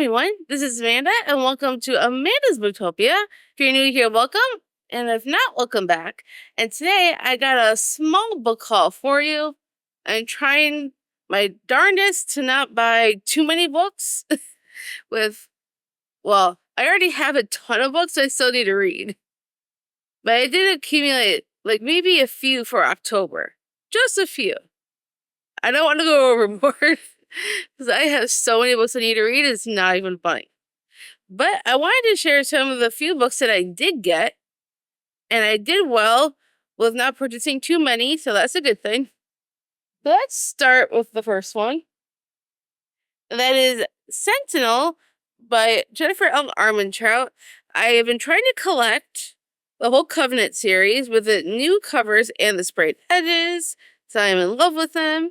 everyone, this is Amanda, and welcome to Amanda's Booktopia. If you're new here, welcome, and if not, welcome back. And today, I got a small book haul for you. I'm trying my darndest to not buy too many books I already have a ton of books I still need to read. But I did accumulate, maybe a few for October. Just a few. I don't want to go overboard. Because I have so many books I need to read, it's not even funny. But I wanted to share some of the few books that I did get, and I did well with not purchasing too many, so that's a good thing. So let's start with the first one. And that is Sentinel by Jennifer L. Armentrout. I have been trying to collect the whole Covenant series with the new covers and the sprayed edges, so I'm in love with them.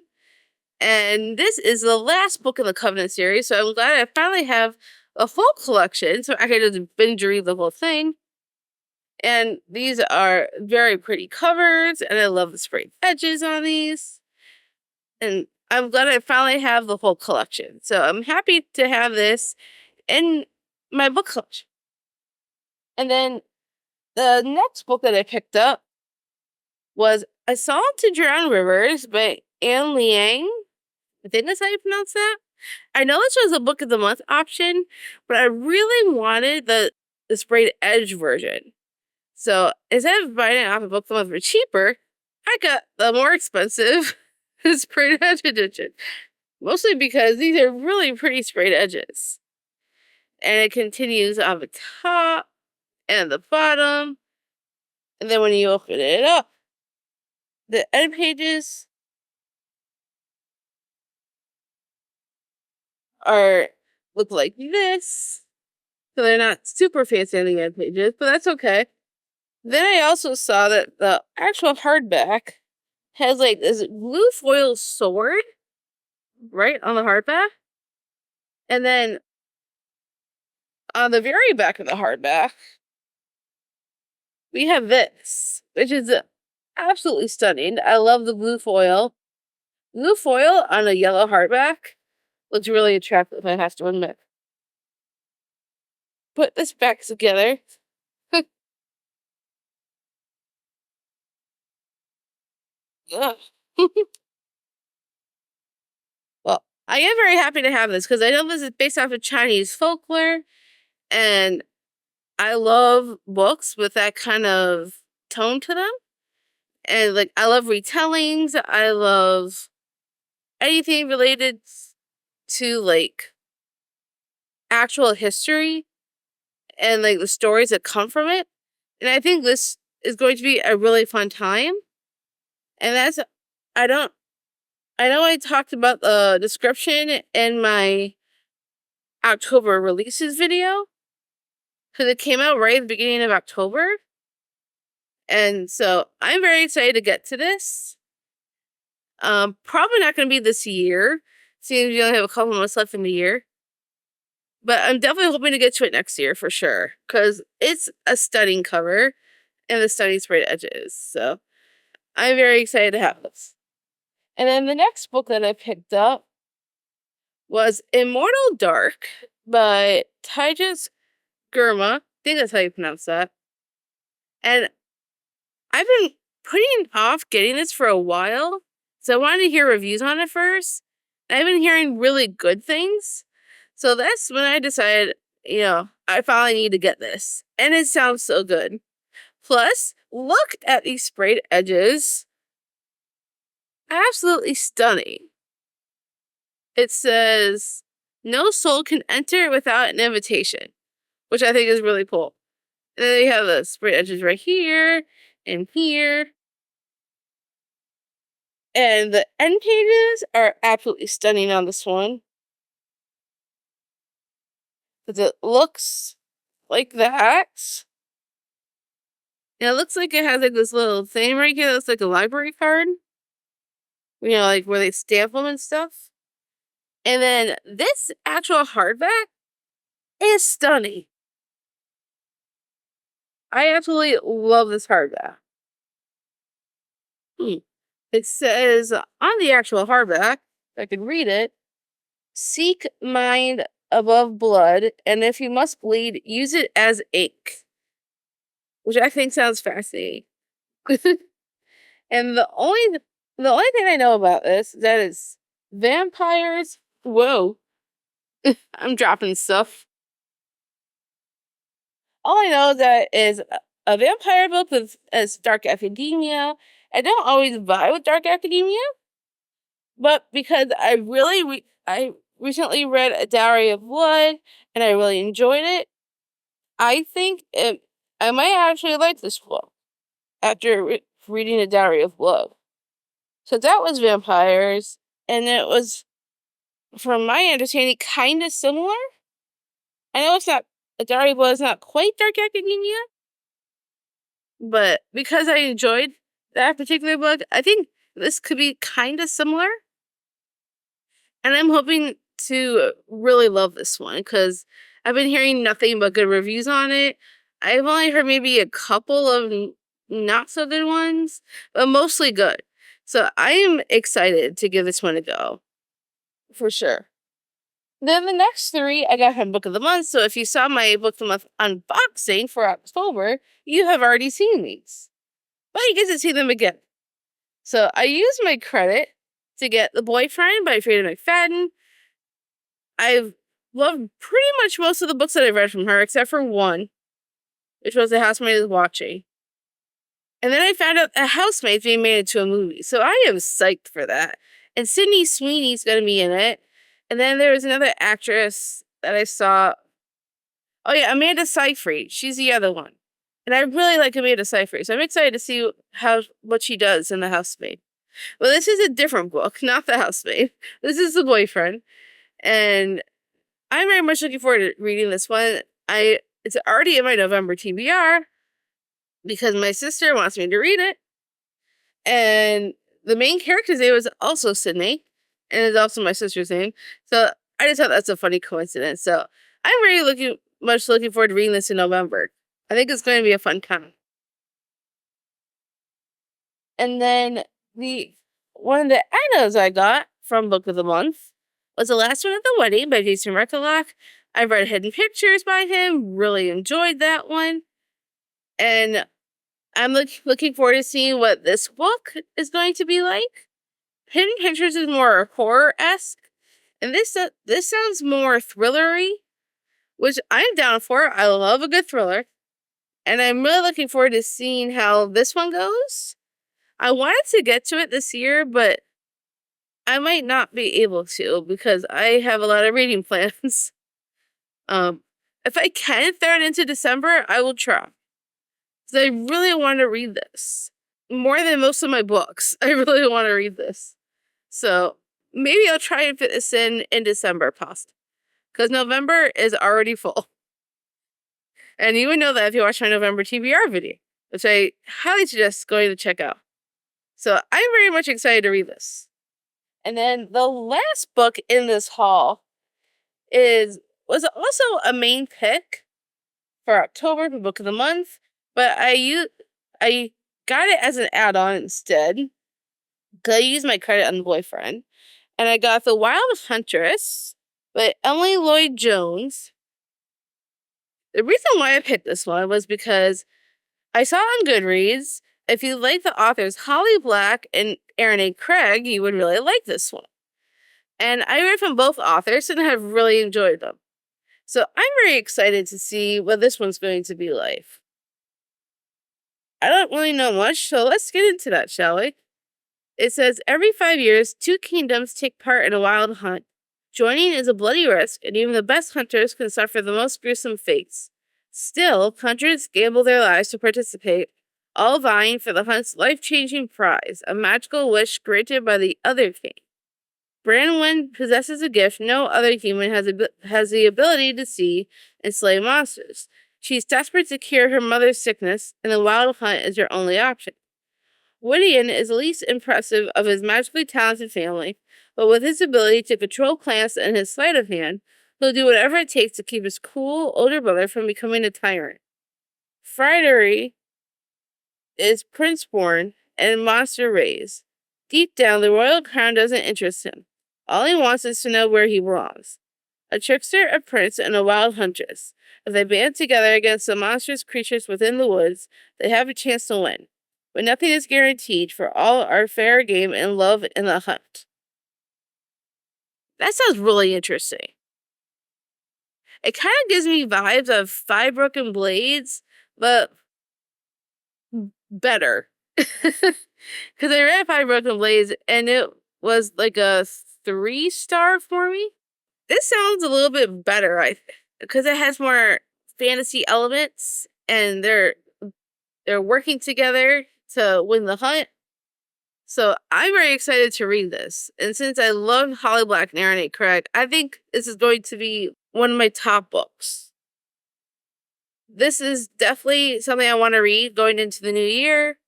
And this is the last book in the Covenant series, so I'm glad I finally have a full collection, so I can just binge read the whole thing. And these are very pretty covers, and I love the sprayed edges on these. And I'm glad I finally have the whole collection. So I'm happy to have this in my book collection. And then the next book that I picked up was A Song to Drown Rivers by Anne Liang. I think that's how you pronounce that. I know this was a book of the month option, but I really wanted the sprayed edge version. So instead of buying it off a book of the month for cheaper, I got the more expensive sprayed edge edition. Mostly because these are really pretty sprayed edges. And it continues on the top and the bottom. And then when you open it up, the end pages look like this. So they're not super fancy on the end pages, but that's okay. Then I also saw that the actual hardback has this blue foil sword right on the hardback. And then on the very back of the hardback, we have this, which is absolutely stunning. I love the blue foil. Blue foil on a yellow hardback looks really attractive, I have to admit. Put this back together. Well, I am very happy to have this because I know this is based off of Chinese folklore, and I love books with that kind of tone to them. And I love retellings. I love anything related to actual history and the stories that come from it. And I think this is going to be a really fun time. And I know I talked about the description in my October releases video, because it came out right at the beginning of October. And so I'm very excited to get to this. Probably not going to be this year, seeing we only have a couple months left in the year. But I'm definitely hoping to get to it next year for sure, because it's a stunning cover and the stunning sprayed edges. So I'm very excited to have this. And then the next book that I picked up was Immortal Dark by Tejas Gurma. I think that's how you pronounce that. And I've been putting off getting this for a while, so I wanted to hear reviews on it first. I've been hearing really good things. So that's when I decided, I finally need to get this. And it sounds so good. Plus, look at these sprayed edges. Absolutely stunning. It says, "No soul can enter without an invitation," which I think is really cool. And then you have the sprayed edges right here and here. And the end pages are absolutely stunning on this one. Because it looks like that. And it looks like it has this little thing right here that looks like a library card. Where they stamp them and stuff. And then this actual hardback is stunning. I absolutely love this hardback. It says on the actual hardback, if I can read it, "Seek, mind, above blood, and if you must bleed, use it as ink, which I think sounds fascinating. And the only thing I know about this is that it's vampires. Whoa, I'm dropping stuff. All I know is that is a vampire book with as dark academia. I don't always vibe with dark academia, but because I recently read A Dowry of Blood and I really enjoyed it, I think I might actually like this book after reading A Dowry of Blood. So that was vampires, and it was, from my understanding, kind of similar. I know it's not, A Dowry of Blood is not quite dark academia, but because I enjoyed that particular book, I think this could be kind of similar. And I'm hoping to really love this one because I've been hearing nothing but good reviews on it. I've only heard maybe a couple of not so good ones, but mostly good. So I am excited to give this one a go. For sure. Then the next three I got from Book of the Month. So if you saw my Book of the Month unboxing for October, you have already seen these. But you get to see them again. So I used my credit to get The Boyfriend by Freida McFadden. I've loved pretty much most of the books that I've read from her, except for one, which was The Housemaid is Watching. And then I found out A Housemaid's being made into a movie. So I am psyched for that. And Sydney Sweeney's going to be in it. And then there was another actress that I saw. Oh yeah, Amanda Seyfried. She's the other one. And I really like Amanda Seyfried. So I'm excited to see what she does in The Housemaid. Well, this is a different book, not The Housemaid. This is The Boyfriend. And I'm very much looking forward to reading this one. It's already in my November TBR because my sister wants me to read it. And the main character's name is also Sydney, and it's also my sister's name. So I just thought that's a funny coincidence. So I'm really looking forward to reading this in November. I think it's going to be a fun time. And then one of the Annas I got from Book of the Month was The Last One at the Wedding by Jason Rekulak. I've read Hidden Pictures by him, really enjoyed that one. And I'm looking forward to seeing what this book is going to be like. Hidden Pictures is more horror-esque, and this sounds more thrillery, which I'm down for. I love a good thriller, and I'm really looking forward to seeing how this one goes. I wanted to get to it this year, but I might not be able to because I have a lot of reading plans. If I can throw it into December, I will try. Because I really want to read this. More than most of my books. I really want to read this. So maybe I'll try and fit this in December, possibly. Because November is already full. And you would know that if you watch my November TBR video, which I highly suggest going to check out. So I'm very much excited to read this. And then the last book in this haul was also a main pick for October for Book of the Month, but I got it as an add-on instead. Because I used my credit on The Boyfriend. And I got The Wild Huntress by Emily Lloyd Jones. The reason why I picked this one was because I saw on GoodReads, if you like the authors Holly Black and Aaron A. Craig, you would really like this one. And I read from both authors and have really enjoyed them. So I'm very excited to see what this one's going to be like. I don't really know much, so let's get into that, shall we? It says, every 5 years, 2 kingdoms take part in a wild hunt. Joining is a bloody risk, and even the best hunters can suffer the most gruesome fates. Still, hunters gamble their lives to participate, all vying for the hunt's life-changing prize, a magical wish granted by the other king. Branwen possesses a gift no other human has the ability to see and slay monsters. She's desperate to cure her mother's sickness, and the wild hunt is her only option. Wydian is the least impressive of his magically talented family, but with his ability to control clans and his sleight of hand, he'll do whatever it takes to keep his cool older brother from becoming a tyrant. Fridery is prince-born and monster-raised. Deep down, the royal crown doesn't interest him. All he wants is to know where he belongs. A trickster, a prince, and a wild huntress. If they band together against the monstrous creatures within the woods, they have a chance to win. But nothing is guaranteed, for all are fair game in love and the hunt. That sounds really interesting. It kind of gives me vibes of Five Broken Blades, but better. Because I read Five Broken Blades and it was like a 3-star for me. This sounds a little bit better, I think, because it has more fantasy elements and they're working together to win the hunt. So I'm very excited to read this. And since I love Holly Black and Aaron A. Craig, I think this is going to be one of my top books. This is definitely something I want to read going into the new year.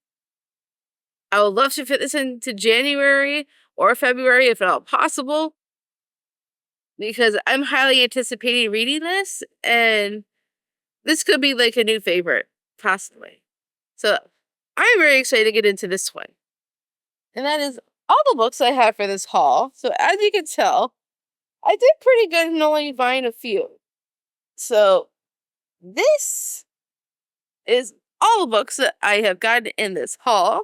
I would love to fit this into January or February if at all possible, because I'm highly anticipating reading this, and this could be like a new favorite, possibly. So I'm very excited to get into this one. And that is all the books I have for this haul. So as you can tell, I did pretty good in only buying a few. So this is all the books that I have gotten in this haul.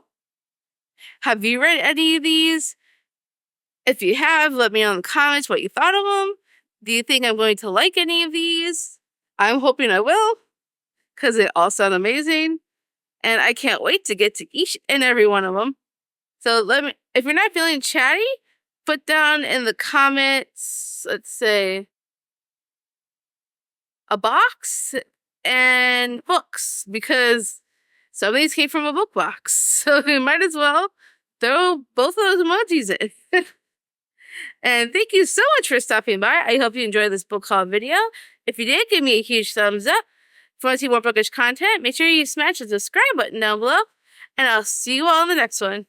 Have you read any of these? If you have, let me know in the comments what you thought of them. Do you think I'm going to like any of these? I'm hoping I will, because they all sound amazing. And I can't wait to get to each and every one of them. So if you're not feeling chatty, put down in the comments, let's say, a box and books, because some of these came from a book box. So we might as well throw both of those emojis in. And thank you so much for stopping by. I hope you enjoyed this book haul video. If you did, give me a huge thumbs up. If you want to see more bookish content, make sure you smash the subscribe button down below. And I'll see you all in the next one.